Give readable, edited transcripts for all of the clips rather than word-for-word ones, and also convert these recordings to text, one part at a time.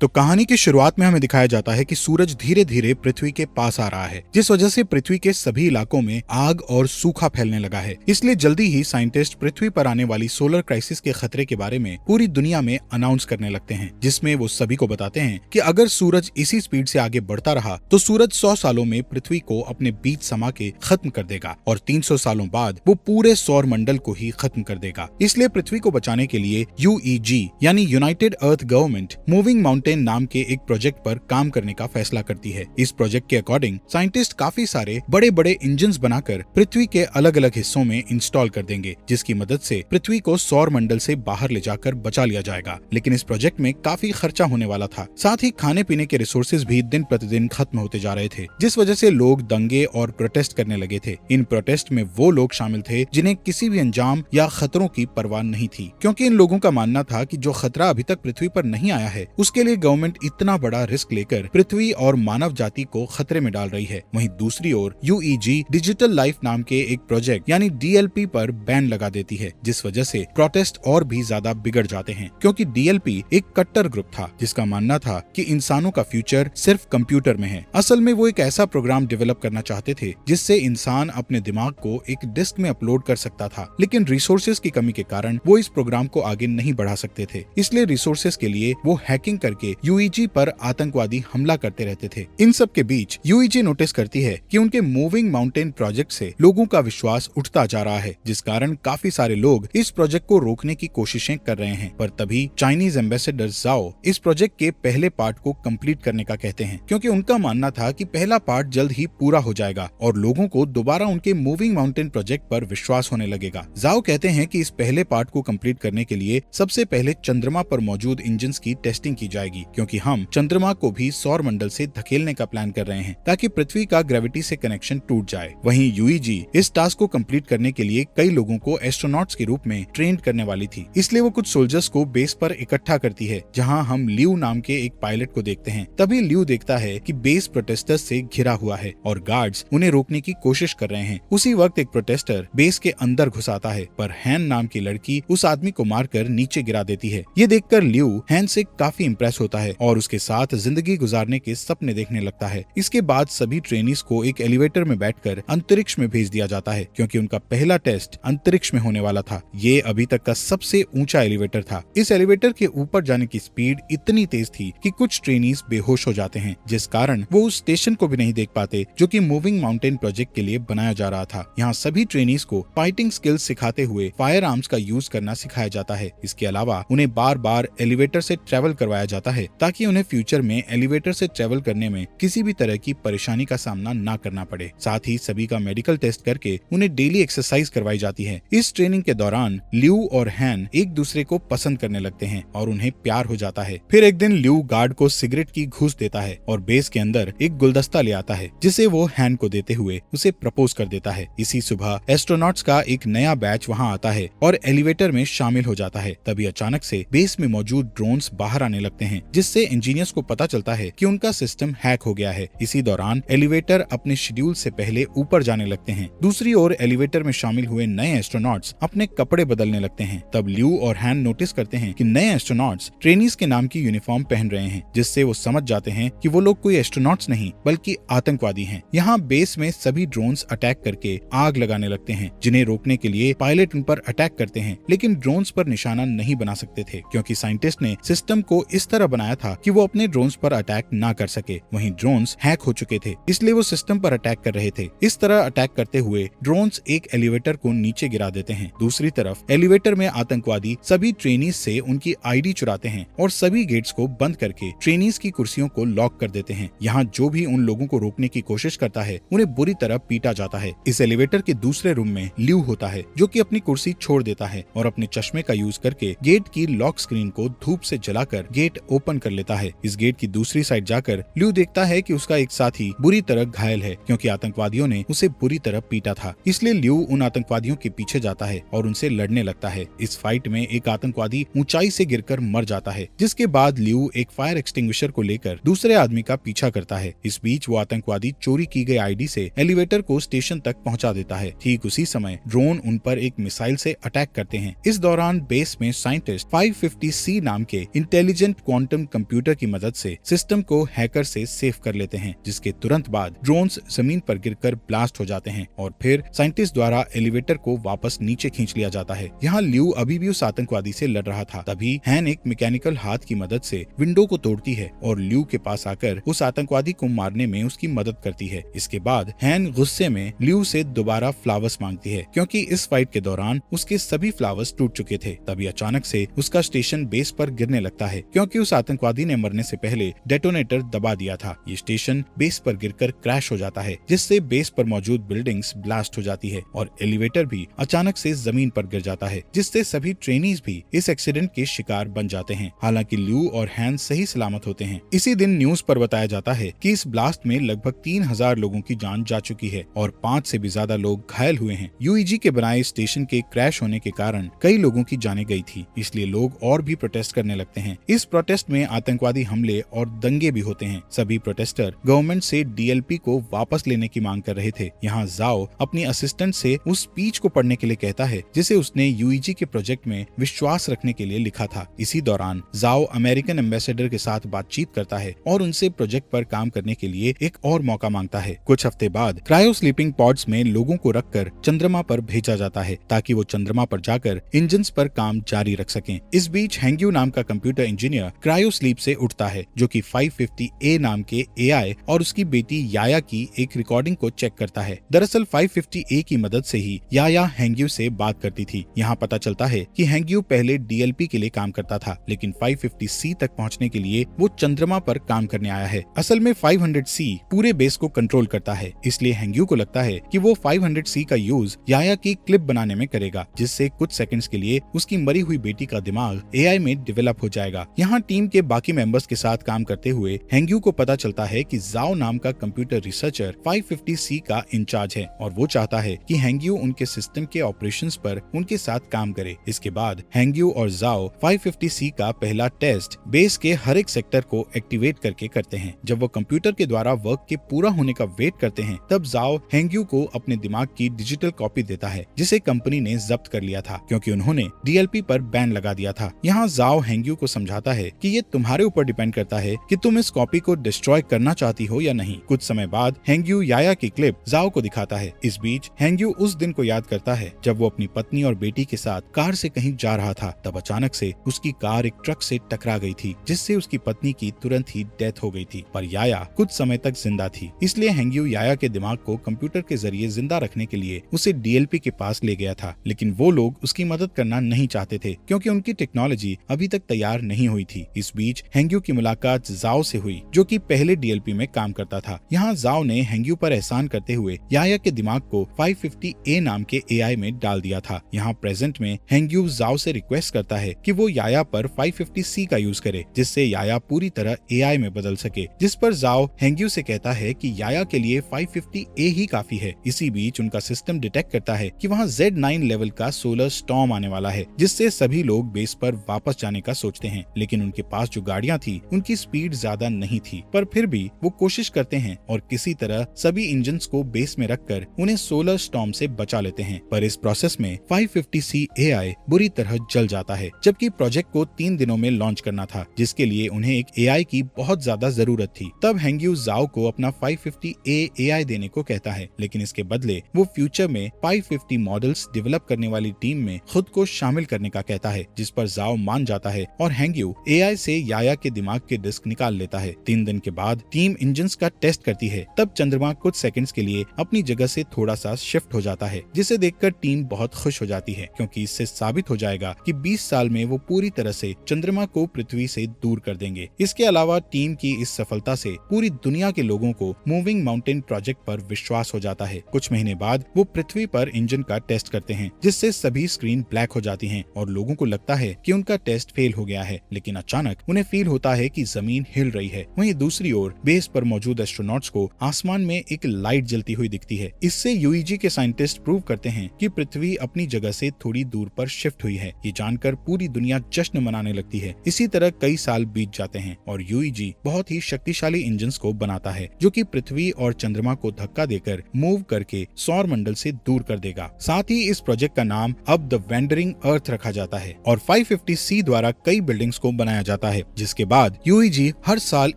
तो कहानी की शुरुआत में हमें दिखाया जाता है कि सूरज धीरे धीरे पृथ्वी के पास आ रहा है, जिस वजह से पृथ्वी के सभी इलाकों में आग और सूखा फैलने लगा है। इसलिए जल्दी ही साइंटिस्ट पृथ्वी पर आने वाली सोलर क्राइसिस के खतरे के बारे में पूरी दुनिया में अनाउंस करने लगते हैं, जिसमें वो सभी को बताते हैं कि अगर सूरज इसी स्पीड से आगे बढ़ता रहा तो सूरज 100 सालों में पृथ्वी को अपने बीच समा के खत्म कर देगा और 300 सालों बाद वो पूरे सौर मंडल को ही खत्म कर देगा। इसलिए पृथ्वी को बचाने के लिए UEG यानी यूनाइटेड अर्थ गवर्नमेंट मूविंग माउंटेन नाम के एक प्रोजेक्ट पर काम करने का फैसला करती है। इस प्रोजेक्ट के अकॉर्डिंग साइंटिस्ट काफी सारे बड़े बड़े इंजन्स बनाकर पृथ्वी के अलग अलग हिस्सों में इंस्टॉल कर देंगे, जिसकी मदद से पृथ्वी को सौर मंडल से बाहर ले जाकर बचा लिया जाएगा। लेकिन इस प्रोजेक्ट में काफी खर्चा होने वाला था, साथ ही खाने पीने के रिसोर्सेज भी दिन प्रतिदिन खत्म होते जा रहे थे, जिस वजह से लोग दंगे और प्रोटेस्ट करने लगे थे। इन प्रोटेस्ट में वो लोग शामिल थे जिन्हें किसी भी अंजाम या खतरों की परवाह नहीं थी, क्योंकि इन लोगों का मानना था कि जो खतरा अभी तक पृथ्वी पर नहीं आया है उसके लिए गवर्नमेंट इतना बड़ा रिस्क लेकर पृथ्वी और मानव जाति को खतरे में डाल रही है। वहीं दूसरी ओर UEG डिजिटल लाइफ नाम के एक प्रोजेक्ट यानी DLP पर बैन लगा देती है, जिस वजह से प्रोटेस्ट और भी ज्यादा बिगड़ जाते हैं, क्योंकि DLP एक कट्टर ग्रुप था जिसका मानना था कि इंसानों का फ्यूचर सिर्फ कंप्यूटर में है। असल में वो एक ऐसा प्रोग्राम डेवलप करना चाहते थे जिससे इंसान अपने दिमाग को एक डिस्क में अपलोड कर सकता था, लेकिन रिसोर्सेज की कमी के कारण वो इस प्रोग्राम को आगे नहीं बढ़ा सकते थे। इसलिए रिसोर्सेज के लिए वो हैकिंग करके UEG पर आतंकवादी हमला करते रहते थे। इन सब के बीच UEG नोटिस करती है कि उनके मूविंग माउंटेन प्रोजेक्ट से लोगों का विश्वास उठता जा रहा है, जिस कारण काफी सारे लोग इस प्रोजेक्ट को रोकने की कोशिशें कर रहे हैं। पर तभी चाइनीज एम्बेसडर जाओ इस प्रोजेक्ट के पहले पार्ट को कंप्लीट करने का कहते हैं, क्योंकि उनका मानना था कि पहला पार्ट जल्द ही पूरा हो जाएगा और लोगों को दोबारा उनके मूविंग माउंटेन प्रोजेक्ट पर विश्वास होने लगेगा। जाओ कहते हैं कि इस पहले पार्ट को कंप्लीट करने के लिए सबसे पहले चंद्रमा पर मौजूद इंजन्स की टेस्टिंग की जाएगी, क्योंकि हम चंद्रमा को भी सौर मंडल से धकेलने का प्लान कर रहे हैं ताकि पृथ्वी का ग्रेविटी से कनेक्शन टूट जाए। वहीं UEG इस टास्क को कंप्लीट करने के लिए कई लोगों को एस्ट्रोनॉट्स के रूप में ट्रेन करने वाली थी, इसलिए वो कुछ सोल्जर्स को बेस पर इकट्ठा करती है, जहां हम लियू नाम के एक पायलट को देखते हैं। तभी लियू देखता है कि बेस प्रोटेस्टर्स से घिरा हुआ है और गार्ड्स उन्हें रोकने की कोशिश कर रहे हैं। उसी वक्त एक प्रोटेस्टर बेस के अंदर घुस आता है, पर हैन नाम की लड़की उस आदमी को मारकर नीचे गिरा देती है। ये देखकर लियू हैन से काफी इंप्रेस होता है और उसके साथ जिंदगी गुजारने के सपने देखने लगता है। इसके बाद सभी ट्रेनीज को एक एलिवेटर में बैठकर अंतरिक्ष में भेज दिया जाता है, क्योंकि उनका पहला टेस्ट अंतरिक्ष में होने वाला था। ये अभी तक का सबसे ऊंचा एलिवेटर था। इस एलिवेटर के ऊपर जाने की स्पीड इतनी तेज थी कि कुछ ट्रेनीज बेहोश हो जाते हैं, जिस कारण वो उस स्टेशन को भी नहीं देख पाते जो कि मूविंग माउंटेन प्रोजेक्ट के लिए बनाया जा रहा था। यहाँ सभी ट्रेनीज को फाइटिंग स्किल्स सिखाते हुए फायर आर्म्स का यूज करना सिखाया जाता है। इसके अलावा उन्हें बार बार एलिवेटर से ट्रेवल करवाया जाता है ताकि उन्हें फ्यूचर में एलिवेटर से ट्रेवल करने में किसी भी तरह की परेशानी का सामना ना करना पड़े। साथ ही सभी का मेडिकल टेस्ट करके उन्हें डेली एक्सरसाइज करवाई जाती है। इस ट्रेनिंग के दौरान लियू और हैन एक दूसरे को पसंद करने लगते हैं और उन्हें प्यार हो जाता है। फिर एक दिन लियू गार्ड को सिगरेट की घूस देता है और बेस के अंदर एक गुलदस्ता ले आता है, जिसे वो हैन को देते हुए उसे प्रपोज कर देता है। इसी सुबह एस्ट्रोनॉट्स का एक नया बैच वहाँ आता है और एलिवेटर में शामिल हो जाता है। तभी अचानक से बेस में मौजूद ड्रोन्स बाहर आने लगते हैं, जिससे इंजीनियर्स को पता चलता है कि उनका सिस्टम हैक हो गया है। इसी दौरान एलिवेटर अपने शेड्यूल से पहले ऊपर जाने लगते हैं। दूसरी ओर एलिवेटर में शामिल हुए नए एस्ट्रोनॉट्स अपने कपड़े बदलने लगते हैं। तब लियू और हैन नोटिस करते हैं कि नए एस्ट्रोनॉट्स ट्रेनीज के नाम की यूनिफॉर्म पहन रहे हैं, जिससे वो समझ जाते हैं कि वो लोग कोई एस्ट्रोनॉट्स नहीं बल्कि आतंकवादी हैं। यहाँ बेस में सभी ड्रोन्स अटैक करके आग लगाने लगते हैं, जिन्हें रोकने के लिए पायलट उन पर अटैक करते हैं, लेकिन ड्रोन्स पर निशाना नहीं बना सकते थे, क्योंकि साइंटिस्ट ने सिस्टम को इस तरह बनाया था कि वो अपने ड्रोन्स पर अटैक ना कर सके। वहीं ड्रोन्स हैक हो चुके थे, इसलिए वो सिस्टम पर अटैक कर रहे थे। इस तरह अटैक करते हुए ड्रोन्स एक एलिवेटर को नीचे गिरा देते हैं। दूसरी तरफ एलिवेटर में आतंकवादी सभी ट्रेनीज से उनकी ID चुराते हैं और सभी गेट्स को बंद करके ट्रेनीज की कुर्सियों को लॉक कर देते हैं। यहाँ जो भी उन लोगों को रोकने की कोशिश करता है उन्हें बुरी तरह पीटा जाता है। इस एलिवेटर के दूसरे रूम में लियू होता है, जो कि अपनी कुर्सी छोड़ देता है और अपने चश्मे का यूज करके गेट की लॉक स्क्रीन को धूप से जलाकर गेट ओपन कर लेता है। इस गेट की दूसरी साइड जाकर लियू देखता है कि उसका एक साथी बुरी तरह घायल है, क्योंकि आतंकवादियों ने उसे बुरी तरह पीटा था। इसलिए लियू उन आतंकवादियों के पीछे जाता है और उनसे लड़ने लगता है। इस फाइट में एक आतंकवादी ऊंचाई से गिरकर मर जाता है, जिसके बाद लियू एक फायर एक्सटिंग्विशर को लेकर दूसरे आदमी का पीछा करता है। इस बीच वो आतंकवादी चोरी की गई ID से एलिवेटर को स्टेशन तक पहुंचा देता है। ठीक उसी समय ड्रोन उन पर एक मिसाइल से अटैक करते हैं। इस दौरान बेस में साइंटिस्ट 550C नाम के इंटेलिजेंट क्वांटम क्वांटम कंप्यूटर की मदद से सिस्टम को हैकर से सेफ कर लेते हैं, जिसके तुरंत बाद ड्रोन्स जमीन पर गिरकर ब्लास्ट हो जाते हैं और फिर साइंटिस्ट द्वारा एलिवेटर को वापस नीचे खींच लिया जाता है। यहाँ ल्यू अभी भी उस आतंकवादी से लड़ रहा था। तभी हैन एक मैकेनिकल हाथ की मदद से विंडो को तोड़ती है और ल्यू के पास आकर उस आतंकवादी को मारने में उसकी मदद करती है। इसके बाद हैन गुस्से में ल्यू से दोबारा फ्लावर्स मांगती है, क्योंकि इस फाइट के दौरान उसके सभी फ्लावर्स टूट चुके थे। तभी अचानक से उसका स्टेशन बेस पर गिरने लगता है, क्योंकि उस आतंकवादी ने मरने से पहले डेटोनेटर दबा दिया था। ये स्टेशन बेस पर गिरकर क्रैश हो जाता है, जिससे बेस पर मौजूद बिल्डिंग्स ब्लास्ट हो जाती है और एलिवेटर भी अचानक से जमीन पर गिर जाता है, जिससे सभी ट्रेनीज भी इस एक्सीडेंट के शिकार बन जाते हैं। हालांकि ल्यू और हैन सही सलामत होते हैं। इसी दिन न्यूज पर बताया जाता है कि इस ब्लास्ट में लगभग 3000 लोगों की जान जा चुकी है और 5 से भी ज्यादा लोग घायल हुए हैं। यूईजी के बनाए स्टेशन के क्रैश होने के कारण कई लोगों की जानें गई थी, इसलिए लोग और भी प्रोटेस्ट करने लगते हैं। इस प्रोटेस्ट में आतंकवादी हमले और दंगे भी होते हैं। सभी प्रोटेस्टर गवर्नमेंट से डीएलपी को वापस लेने की मांग कर रहे थे। यहाँ जाओ अपनी असिस्टेंट से उस स्पीच को पढ़ने के लिए कहता है जिसे उसने यूईजी के प्रोजेक्ट में विश्वास रखने के लिए लिखा था। इसी दौरान जाओ अमेरिकन एम्बेसडर के साथ बातचीत करता है और उनसे प्रोजेक्ट पर काम करने के लिए एक और मौका मांगता है। कुछ हफ्ते बाद क्रायो स्लीपिंग पॉड्स में लोगों को रखकर चंद्रमा पर भेजा जाता है, ताकि वो चंद्रमा पर जाकर इंजन्स पर काम जारी रख सकें। इस बीच हैंग्यू नाम का कंप्यूटर इंजीनियर क्रायो स्लीप से उठता है, जो कि 550A नाम के एआई और उसकी बेटी याया की एक रिकॉर्डिंग को चेक करता है। दरअसल 550A की मदद से ही याया हैंग्यू से बात करती थी। यहाँ पता चलता है कि हैंग्यू पहले डीएलपी के लिए काम करता था, लेकिन 550C तक पहुँचने के लिए वो चंद्रमा पर काम करने आया है। असल में 500C पूरे बेस को कंट्रोल करता है, इसलिए हैंग्यू को लगता है कि वो 500C का यूज याया की क्लिप बनाने में करेगा, जिससे कुछ सेकंड्स के लिए उसकी मरी हुई बेटी का दिमाग एआई में डेवलप हो जाएगा। यहाँ टीम के बाकी मेंबर्स के साथ काम करते हुए हैंग्यू को पता चलता है कि जाओ नाम का कंप्यूटर रिसर्चर 550C का इंचार्ज है और वो चाहता है कि हैंग्यू उनके सिस्टम के ऑपरेशंस पर उनके साथ काम करे। इसके बाद हैंग्यू और जाओ 550C का पहला टेस्ट बेस के हर एक सेक्टर को एक्टिवेट करके करते हैं। जब वो कंप्यूटर के द्वारा वर्क के पूरा होने का वेट करते हैं, तब जाओ हैंग्यू को अपने दिमाग की डिजिटल कॉपी देता है, जिसे कंपनी ने जब्त कर लिया था, क्योंकि उन्होंने डीएलपी पर बैन लगा दिया था। यहाँ जाओ हैंग्यू को समझाता है कि ये तुम्हारे ऊपर डिपेंड करता है कि तुम इस कॉपी को डिस्ट्रॉय करना चाहती हो या नहीं। कुछ समय बाद हैंग्यू याया की क्लिप जाओ को दिखाता है। इस बीच हैंग्यू उस दिन को याद करता है जब वो अपनी पत्नी और बेटी के साथ कार से कहीं जा रहा था। तब अचानक से उसकी कार एक ट्रक से टकरा गई थी, जिससे उसकी पत्नी की तुरंत ही डेथ हो गई थी, पर याया कुछ समय तक जिंदा थी। इसलिए हैंग्यू याया के दिमाग को कंप्यूटर के जरिए जिंदा रखने के लिए उसे डीएलपी के पास ले गया था, लेकिन वो लोग उसकी मदद करना नहीं चाहते थे, क्योंकि उनकी टेक्नोलॉजी अभी तक तैयार नहीं हुई थी। इस बीच हैंग्यू की मुलाकात जाओ से हुई, जो कि पहले डीएलपी में काम करता था। यहाँ जाओ ने हैंग्यू पर एहसान करते हुए याया के दिमाग को 550A नाम के एआई में डाल दिया था। यहाँ प्रेजेंट में हैंग्यू जाओ से रिक्वेस्ट करता है कि वो याया पर 550C का यूज करे, जिससे याया पूरी तरह एआई में बदल सके, जिस पर जाओ हैंग्यू से कहता है कि याया के लिए 550A ही काफी है। इसी बीच उनका सिस्टम डिटेक्ट करता है कि वहाँ Z9 लेवल का सोलर स्टॉर्म आने वाला है, जिससे सभी लोग बेस पर वापस जाने का सोचते हैं, लेकिन उनके पास जो गाड़ियाँ थी उनकी स्पीड ज्यादा नहीं थी, पर फिर भी वो कोशिश करते हैं और किसी तरह सभी इंजन्स को बेस में रखकर उन्हें सोलर स्टॉर्म से बचा लेते हैं। पर इस प्रोसेस में 550C एआई बुरी तरह जल जाता है, जबकि प्रोजेक्ट को 3 दिनों में लॉन्च करना था, जिसके लिए उन्हें एक एआई की बहुत ज्यादा जरूरत थी। तब हैंग्यू जाओ को अपना 550A एआई देने को कहता है, लेकिन इसके बदले वो फ्यूचर में 550 मॉडल्स डेवलप करने वाली टीम में खुद को शामिल करने का कहता है, जिस पर जाओ मान जाता है और हैंग्यू एआई से याया के दिमाग के डिस्क निकाल लेता है। 3 दिन के बाद टीम इंजन्स का टेस्ट करती है। तब चंद्रमा कुछ सेकंड्स के लिए अपनी जगह से थोड़ा सा शिफ्ट हो जाता है, जिसे देखकर टीम बहुत खुश हो जाती है, क्योंकि इससे साबित हो जाएगा कि 20 साल में वो पूरी तरह से चंद्रमा को पृथ्वी से दूर कर देंगे। इसके अलावा टीम की इस सफलता से पूरी दुनिया के लोगों को मूविंग माउंटेन प्रोजेक्ट पर विश्वास हो जाता है। कुछ महीने बाद वो पृथ्वी पर इंजन का टेस्ट करते हैं, जिससे सभी स्क्रीन ब्लैक हो जाती हैं और लोगों को लगता है कि उनका टेस्ट फेल हो गया है, लेकिन अचानक उन्हें फील होता है कि जमीन हिल रही है। वहीं दूसरी ओर बेस पर मौजूद एस्ट्रोनॉट्स को आसमान में एक लाइट जलती हुई दिखती है। इससे यूईजी के साइंटिस्ट प्रूव करते हैं कि पृथ्वी अपनी जगह से थोड़ी दूर पर शिफ्ट हुई है। ये जानकर पूरी दुनिया जश्न मनाने लगती है। इसी तरह कई साल बीत जाते हैं और यूईजी बहुत ही शक्तिशाली इंजन्स को बनाता है, जो कि पृथ्वी और चंद्रमा को धक्का देकर मूव करके सौर मंडल से दूर कर देगा। साथ ही इस प्रोजेक्ट का नाम अब द वेंडरिंग अर्थ रखा जाता है और 550C द्वारा कई बिल्डिंग्स को बनाया जाता है। जाता है, जिसके बाद यूईजी हर साल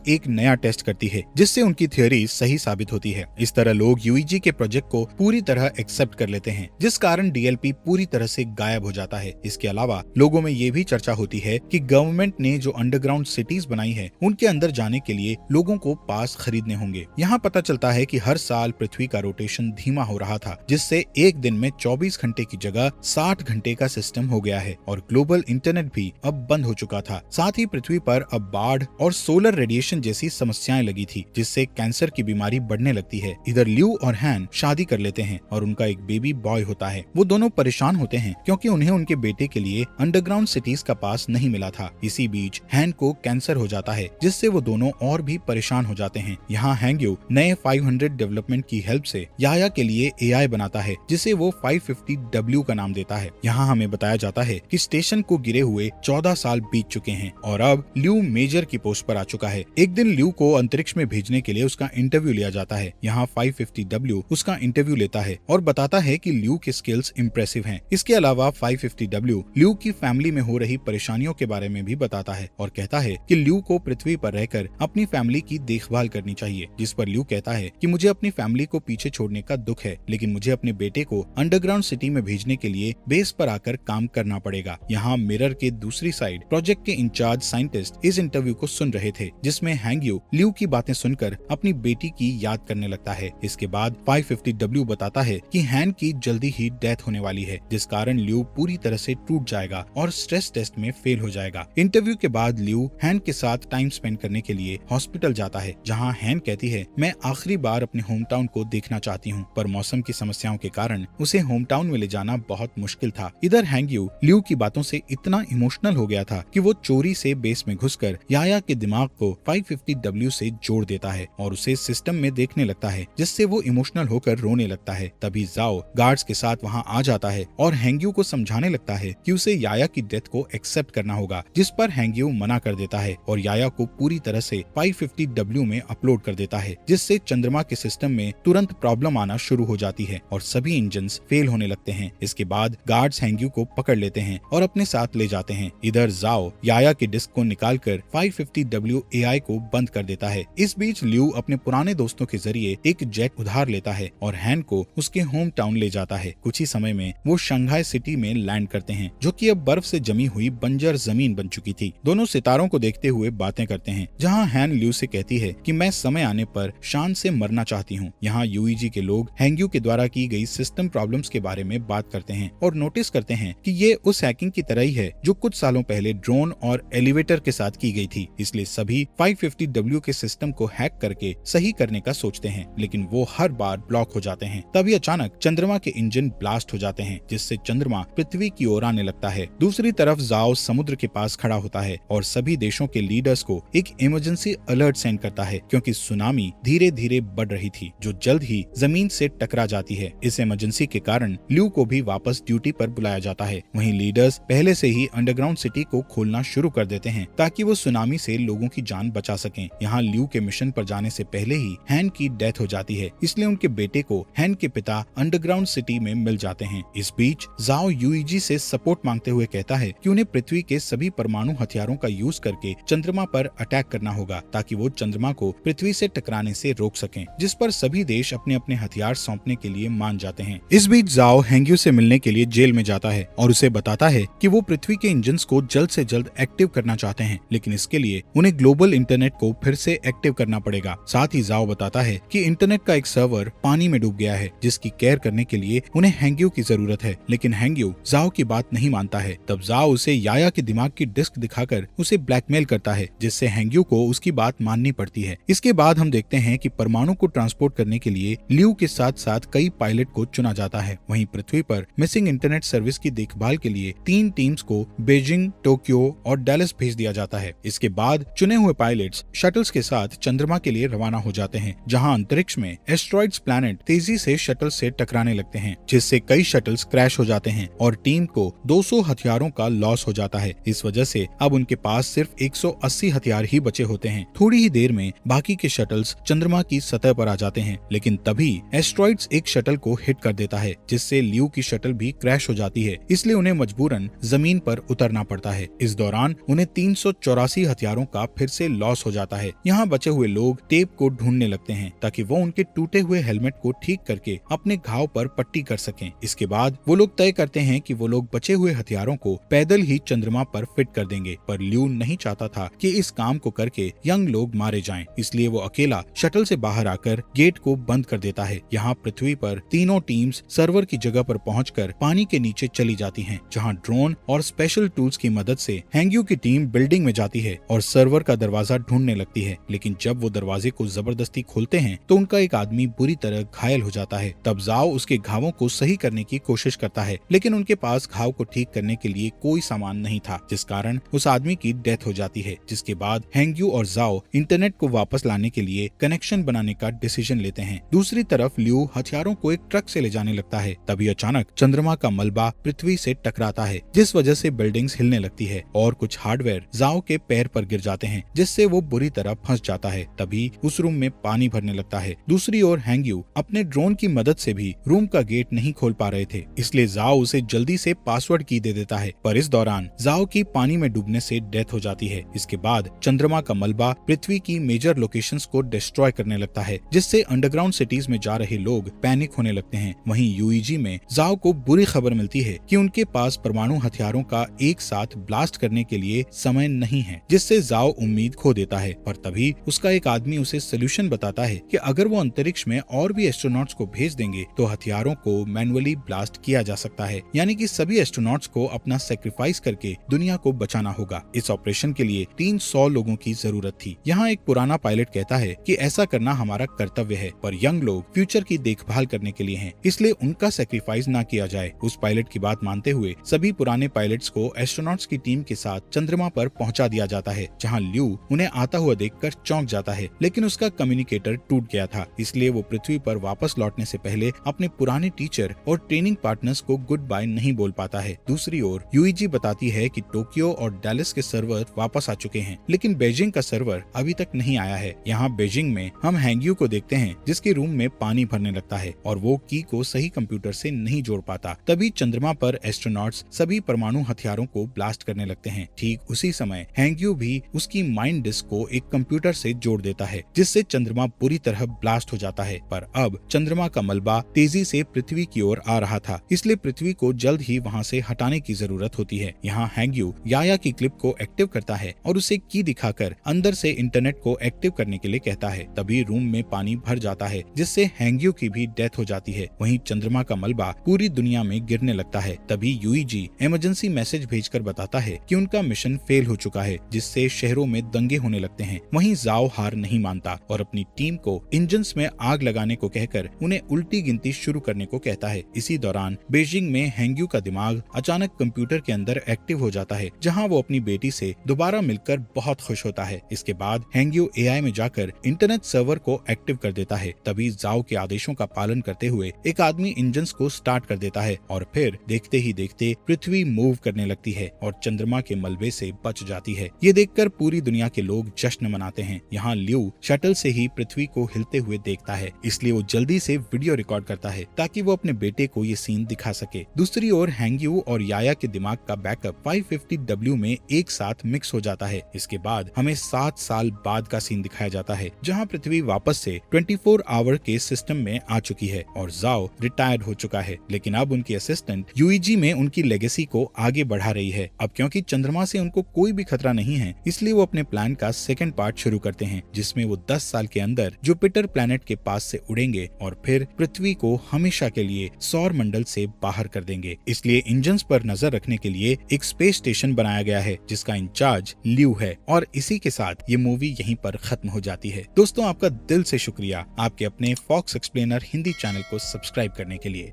एक नया टेस्ट करती है जिससे उनकी थ्योरी सही साबित होती है। इस तरह लोग यूईजी के प्रोजेक्ट को पूरी तरह एक्सेप्ट कर लेते हैं, जिस कारण डीएलपी पूरी तरह से गायब हो जाता है। इसके अलावा लोगों में ये भी चर्चा होती है कि गवर्नमेंट ने जो अंडरग्राउंड सिटीज बनाई है उनके अंदर जाने के लिए लोगों को पास खरीदने होंगे। यहाँ पता चलता है कि हर साल पृथ्वी का रोटेशन धीमा हो रहा था, जिससे एक दिन में 24 घंटे की जगह 60 घंटे का सिस्टम हो गया है और ग्लोबल इंटरनेट भी अब बंद हो चुका था। साथ ही पृथ्वी पर अब बाढ़ और सोलर रेडिएशन जैसी समस्याएं लगी थी, जिससे कैंसर की बीमारी बढ़ने लगती है। इधर ल्यू और हैन शादी कर लेते हैं और उनका एक बेबी बॉय होता है। वो दोनों परेशान होते हैं क्योंकि उन्हें उनके बेटे के लिए अंडरग्राउंड सिटीज का पास नहीं मिला था। इसी बीच हैन को कैंसर हो जाता है, जिससे वो दोनों और भी परेशान हो जाते हैं। यहाँ हैंग्यू नए 500 डेवलपमेंट की हेल्प से याया के लिए एआई बनाता है, जिसे वो 550W का नाम देता है। यहाँ हमें बताया जाता है कि स्टेशन को गिरे हुए 14 साल बीत चुके हैं और अब ल्यू मेजर की पोस्ट पर आ चुका है। एक दिन ल्यू को अंतरिक्ष में भेजने के लिए उसका इंटरव्यू लिया जाता है। यहाँ 550W उसका इंटरव्यू लेता है और बताता है कि ल्यू के स्किल्स इम्प्रेसिव हैं। इसके अलावा 550W ल्यू की फैमिली में हो रही परेशानियों के बारे में भी बताता है और कहता है कि ल्यू को पृथ्वी पर रहकर अपनी फैमिली की देखभाल करनी चाहिए, जिस पर ल्यू कहता है कि मुझे अपनी फैमिली को पीछे छोड़ने का दुख है, लेकिन मुझे अपने बेटे को अंडरग्राउंड सिटी में भेजने के लिए बेस पर आकर काम करना पड़ेगा। यहाँ मिरर के दूसरी साइड प्रोजेक्ट के इंचार्ज साइंटिस्ट इस इंटरव्यू को सुन रहे थे, जिसमें हैंग्यू ल्यू की बातें सुनकर अपनी बेटी की याद करने लगता है। इसके बाद 550W बताता है कि हैन की जल्दी ही डेथ होने वाली है, जिस कारण ल्यू पूरी तरह से टूट जाएगा और स्ट्रेस टेस्ट में फेल हो जाएगा। इंटरव्यू के बाद ल्यू हैन के साथ टाइम स्पेंड करने के लिए हॉस्पिटल जाता है, जहाँ हैन कहती है मैं आखिरी बार अपने होम टाउन को देखना चाहती हूँ, पर मौसम की समस्याओं के कारण उसे होम टाउन में ले जाना बहुत मुश्किल था। इधर हैंग्यू ल्यू की बातों से इतना इमोशनल हो गया था कि वो चोरी से बेस में घुसकर याया के दिमाग को 550W से जोड़ देता है और उसे सिस्टम में देखने लगता है, जिससे वो इमोशनल होकर रोने लगता है। तभी जाओ गार्ड्स के साथ वहाँ आ जाता है और हैंग्यू को समझाने लगता है कि उसे याया की डेथ को एक्सेप्ट करना होगा, जिस पर हैंग्यू मना कर देता है और याया को पूरी तरह से 550W में अपलोड कर देता है, जिससे चंद्रमा के सिस्टम में तुरंत प्रॉब्लम आना शुरू हो जाती है और सभी इंजन्स फेल होने लगते हैं। इसके बाद गार्ड्स हैंग्यू को पकड़ लेते हैं और अपने साथ ले जाते हैं। इधर जाओ याया की डिस्क को निकालकर 550W एआई को बंद कर देता है। इस बीच ल्यू अपने पुराने दोस्तों के जरिए एक जेट उधार लेता है और हैन को उसके होम टाउन ले जाता है। कुछ ही समय में वो शंघाई सिटी में लैंड करते हैं, जो कि अब बर्फ से जमी हुई बंजर जमीन बन चुकी थी। दोनों सितारों को देखते हुए बातें करते हैं, जहाँ हैन ल्यू से कहती है कि मैं समय आने पर शान से मरना चाहती हूँ। यहाँ यूईजी के लोग हैंग्यू के द्वारा की गई सिस्टम प्रॉब्लम्स के बारे में बात करते हैं और नोटिस करते हैं कि ये उस हैकिंग की तरह ही है जो कुछ सालों पहले ड्रोन और एलिवेटर के साथ की गई थी। इसलिए सभी 550W के सिस्टम को हैक करके सही करने का सोचते हैं, लेकिन वो हर बार ब्लॉक हो जाते हैं। तभी अचानक चंद्रमा के इंजन ब्लास्ट हो जाते हैं, जिससे चंद्रमा पृथ्वी की ओर आने लगता है। दूसरी तरफ जाओ समुद्र के पास खड़ा होता है और सभी देशों के लीडर्स को एक इमरजेंसी अलर्ट सेंड करता है, क्योंकि सुनामी धीरे धीरे बढ़ रही थी जो जल्द ही जमीन से टकरा जाती है। इस इमरजेंसी के कारण ल्यू को भी वापस ड्यूटी पर बुलाया जाता है। वहीं लीडर्स पहले से ही अंडरग्राउंड सिटी को खोलना शुरू कर देते हैं ताकि वो सुनामी से लोगों की जान बचा सकें। यहाँ ल्यू के मिशन पर जाने से पहले ही हैन की डेथ हो जाती है, इसलिए उनके बेटे को हैन के पिता अंडरग्राउंड सिटी में मिल जाते हैं। इस बीच जाओ यूईजी से सपोर्ट मांगते हुए कहता है कि उन्हें पृथ्वी के सभी परमाणु हथियारों का यूज करके चंद्रमा पर अटैक करना होगा, ताकि वो चंद्रमा को पृथ्वी से टकराने से रोक सकें, जिस पर सभी देश अपने अपने हथियार सौंपने के लिए मान जाते हैं। इस बीच जाओ हैंग्यू से मिलने के लिए जेल में जाता है और उसे बताता है कि वो पृथ्वी के इंजन्स को जल्द से जल्द एक्टिव करना चाहते हैं, लेकिन इसके लिए उन्हें ग्लोबल इंटरनेट को फिर से एक्टिव करना पड़ेगा। साथ ही जाओ बताता है कि इंटरनेट का एक सर्वर पानी में डूब गया है, जिसकी केयर करने के लिए उन्हें हैंग्यू की जरूरत है, लेकिन हैंग्यू जाओ की बात नहीं मानता है। तब जाओ उसे याया के दिमाग की डिस्क दिखाकर उसे ब्लैकमेल करता है, जिससे हैंग्यू को उसकी बात माननी पड़ती है। इसके बाद हम देखते हैं कि परमाणु को ट्रांसपोर्ट करने के लिए ल्यू के साथ साथ कई पायलट को चुना जाता है। वहीं पृथ्वी पर मिसिंग इंटरनेट सर्विस की देखभाल के लिए 3 टीम्स को बीजिंग, टोक्यो और डैलस भेज दिया जाता है। इसके बाद चुने हुए पायलट्स शटल्स के साथ चंद्रमा के लिए रवाना हो जाते हैं, जहां अंतरिक्ष में एस्ट्रॉइड्स प्लैनेट तेजी से शटल से टकराने लगते हैं, जिससे कई शटल्स क्रैश हो जाते हैं और टीम को 200 हथियारों का लॉस हो जाता है। इस वजह से अब उनके पास सिर्फ 180 हथियार ही बचे होते हैं। थोड़ी ही देर में बाकी के शटल्स चंद्रमा की सतह पर आ जाते हैं, लेकिन तभी एस्ट्रॉइड्स एक शटल को हिट कर देता है, जिससे ल्यू की शटल भी क्रैश हो जाती है। इसलिए उन्हें मजबूरन जमीन पर उतरना पड़ता है। इस दौरान उन्हें 384 हथियारों का फिर से लॉस हो जाता है। यहाँ बचे हुए लोग टेप को ढूंढने लगते हैं ताकि वो उनके टूटे हुए हेलमेट को ठीक करके अपने घाव पर पट्टी कर सकें। इसके बाद वो लोग तय करते हैं कि वो लोग बचे हुए हथियारों को पैदल ही चंद्रमा पर फिट कर देंगे, पर ल्यू नहीं चाहता था कि इस काम को करके यंग लोग मारे जाएं, इसलिए वो अकेला शटल से बाहर आकर गेट को बंद कर देता है। यहाँ पृथ्वी पर तीनों टीम्स सर्वर की जगह पर पहुंचकर पानी के नीचे चली जाती हैं, जहाँ ड्रोन और स्पेशल टूल्स की मदद से हैंग्यू की टीम बिल्डिंग में जाती है और सर्वर का दरवाजा ढूंढने लगती है। लेकिन जब वो दरवाजे को जबरदस्ती खोलते हैं तो उनका एक आदमी बुरी तरह घायल हो जाता है। तब जाओ उसके घावों को सही करने की कोशिश करता है, लेकिन उनके पास घाव को ठीक करने के लिए कोई सामान नहीं था, जिस कारण उस आदमी की डेथ हो जाती है। जिसके बाद हैंग्यू और जाओ इंटरनेट को वापस लाने के लिए कनेक्शन बनाने का डिसीजन लेते हैं। दूसरी तरफ ल्यू हथियारों को एक ट्रक से ले जाने लगता है। तभी अचानक चंद्रमा का मलबा पृथ्वी से टकराता है, जिस वजह से बिल्डिंग्स हिलने लगती है और कुछ हार्डवेयर जाओ के पैर पर गिर जाते हैं, जिससे वो बुरी तरह फंस जाता है। तभी उस रूम में पानी भरने लगता है। दूसरी ओर हैंग्यू अपने ड्रोन की मदद से भी रूम का गेट नहीं खोल पा रहे थे, इसलिए जाओ उसे जल्दी से पासवर्ड की दे देता है, पर इस दौरान जाओ की पानी में डूबने से डेथ हो जाती है। इसके बाद चंद्रमा का मलबा पृथ्वी की मेजर लोकेशंस को डिस्ट्रॉय करने लगता है, जिससे अंडरग्राउंड सिटीज में जा रहे लोग पैनिक होने लगते हैं। वहीं यूईजी में जाओ को बुरी खबर मिलती है कि उनके पास परमाणु हथियारों का एक साथ ब्लास्ट करने के लिए समय नहीं है, जिससे जाओ उम्मीद खो देता है। पर तभी उसका एक आदमी उसे सोल्यूशन बताता है कि अगर वो अंतरिक्ष में और भी एस्ट्रोनॉट्स को भेज देंगे तो हथियारों को मैनुअली ब्लास्ट किया जा सकता है, यानी कि सभी एस्ट्रोनॉट्स को अपना सेक्रीफाइस करके दुनिया को बचाना होगा। इस ऑपरेशन के लिए 300 लोगों की जरूरत थी। यहाँ एक पुराना पायलट कहता है कि ऐसा करना हमारा कर्तव्य है, पर यंग लोग फ्यूचर की देखभाल करने के लिए हैं, इसलिए उनका सेक्रीफाइस ना किया जाए। उस पायलट की बात मानते हुए सभी पुराने पायलट्स को एस्ट्रोनॉट्स की टीम के साथ चंद्रमा पर पहुंचा दिया जाता है, जहां ल्यू उन्हें आता हुआ देखकर चौंक जाता है, लेकिन उसका कम्युनिकेटर टूट गया था, इसलिए वो पृथ्वी पर वापस लौटने से पहले अपने पुराने टीचर और ट्रेनिंग पार्टनर्स को गुड बाय नहीं बोल पाता है। दूसरी ओर यूईजी बताती है कि टोक्यो और डैलस के सर्वर वापस आ चुके हैं, लेकिन बीजिंग का सर्वर अभी तक नहीं आया है। यहाँ बीजिंग में हम हैंग्यू को देखते हैं, जिसके रूम में पानी भरने लगता है और वो की को सही कंप्यूटर से नहीं जोड़ पाता। तभी चंद्रमा पर एस्ट्रोनॉट्स सभी परमाणु हथियारों को ब्लास्ट करने लगते हैं। ठीक उसी समय हैंग्यू भी उसकी माइंड डिस्क को एक कंप्यूटर से जोड़ देता है, जिससे चंद्रमा बुरी तरह ब्लास्ट हो जाता है। पर अब चंद्रमा का मलबा तेजी से पृथ्वी की ओर आ रहा था, इसलिए पृथ्वी को जल्द ही वहाँ से हटाने की जरूरत होती है। यहाँ हैंग्यू याया की क्लिप को एक्टिव करता है और उसे की दिखाकर अंदर से इंटरनेट को एक्टिव करने के लिए कहता है। तभी रूम में पानी भर जाता है, जिससे हैंग्यू की भी डेथ हो जाती है। वहीं चंद्रमा का मलबा पूरी दुनिया में गिरने लगता है। तभी यूईजी इमरजेंसी मैसेज भेजकर बताता है कि उनका मिशन फेल हो चुका है, जिससे शहरों में दंगे होने लगते हैं। वहीं जाओ हार नहीं मानता और अपनी टीम को इंजन्स में आग लगाने को कहकर उन्हें उल्टी गिनती शुरू करने को कहता है। इसी दौरान बीजिंग में हैंग्यू का दिमाग अचानक कंप्यूटर के अंदर एक्टिव हो जाता है, जहां वो अपनी बेटी से दोबारा मिलकर बहुत खुश होता है। इसके बाद हैंग्यू एआई में जाकर इंटरनेट सर्वर को एक्टिव कर देता है। तभी जाओ के आदेशों का पालन करते हुए एक आदमी इंजन्स को स्टार्ट कर देता है और फिर देखते ही देखते पृथ्वी मूव करने लगती है और चंद्रमा के मलबे से बच जाती है। ये देखकर पूरी दुनिया के लोग जश्न मनाते हैं। यहाँ ल्यू शटल से ही पृथ्वी को हिलते हुए देखता है, इसलिए वो जल्दी से वीडियो रिकॉर्ड करता है ताकि वो अपने बेटे को ये सीन दिखा सके। दूसरी ओर हैंग्यू और याया के दिमाग का बैकअप 550W में एक साथ मिक्स हो जाता है। इसके बाद हमें 7 साल बाद का सीन दिखाया जाता है, जहाँ पृथ्वी वापस से 24 आवर के सिस्टम में आ चुकी है और जाओ रिटायर्ड हो चुका है। लेकिन अब उनकी असिस्टेंट यूईजी में उनकी लेगेसी को आगे बढ़ा रही है। अब क्योंकि चंद्रमा से उनको कोई भी खतरा नहीं है, इसलिए वो अपने प्लान का सेकंड पार्ट शुरू करते हैं, जिसमें वो 10 साल के अंदर जुपिटर प्लैनेट के पास से उड़ेंगे और फिर पृथ्वी को हमेशा के लिए सौर मंडल से बाहर कर देंगे। इसलिए इंजन्स पर नजर रखने के लिए एक स्पेस स्टेशन बनाया गया है, जिसका इंचार्ज ल्यू है। और इसी के साथ ये मूवी यहीं पर खत्म हो जाती है। दोस्तों, आपका दिल से शुक्रिया आपके अपने फॉक्स एक्सप्लेनर हिंदी चैनल को सब्सक्राइब करने के लिए।